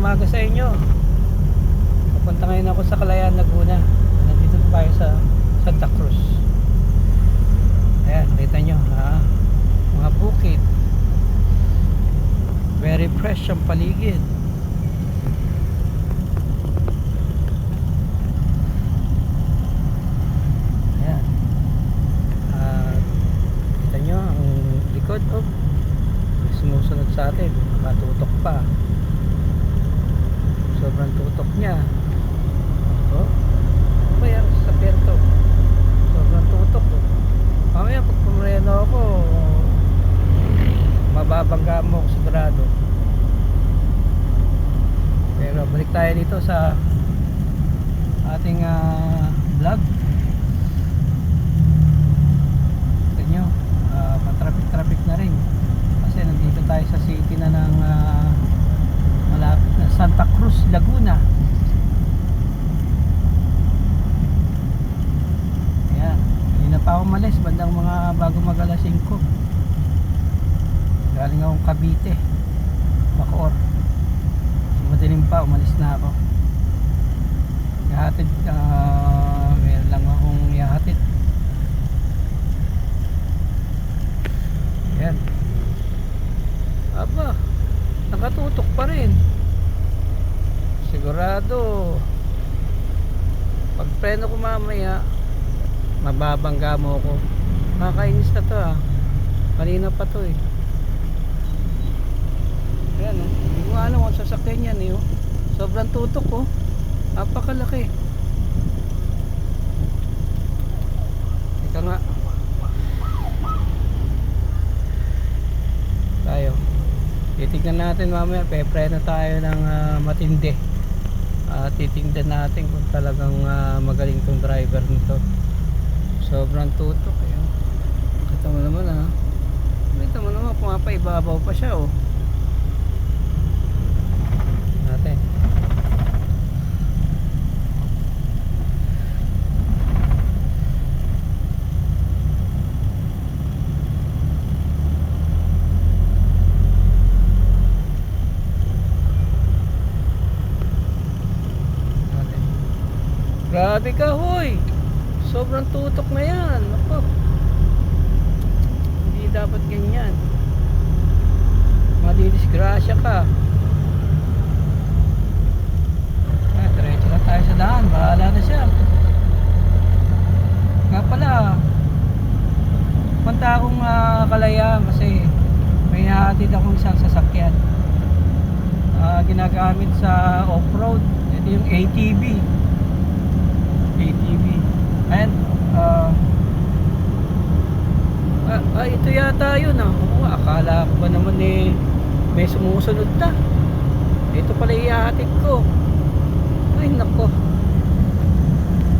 umaga sa inyo. Papunta ngayon ako sa Kalayaan, Laguna. Nandito tayo sa Santa Cruz. Ayan, kita nyo mga bukid. Very fresh ang paligid. Ayan. Kita nyo ang likod. Oh, sumusunod sa atin. Matutok pa. Sobrang tutok niya. Oh, ano ba yan sa perto? Sobrang tutok. Oh. Mamaya pag pumreno ako, mababangga mo ako sigurado. Pero balik tayo dito sa ating vlog. Tignan nyo, traffic na rin kasi nandito tayo sa city na ng malapit na Santa Cruz, Laguna. Ayan, hindi na pa ako umalis, bandang mga bago mag alas 5. Galing akong Cavite, Bacoor. Madilim pa, umalis na ako. Ihatid, meron lang akong ihatid. Ayan. Aba, nakatutok pa rin. Sigurado pag preno ko mamaya, mababangga mo ako. Nakakainis na to kanina pa to Ayan hindi ko alam kung sasakyan yan sobrang tutok napakalaki. Ika nga tayo, titignan natin mamaya, pe-preno tayo ng matindi. Titingnan natin kung talagang magaling tong driver nito. Sobrang tutok kita mo naman kita mo naman, pumapaibabaw pa siya natin. Grabe ka hoy, sobrang tutok na yan. Ako, hindi dapat ganyan, madidisgrasya ka. Diretso lang tayo sa daan, bahala na siya. Nga pala, punta akong Kalayaan kasi may hatid akong isang sasakyan ginagamit sa off-road. Ito yung ATV. And ito yata yun akala ko ba naman may sumusunod na. Ito pala ihahatid ko. Ay nako,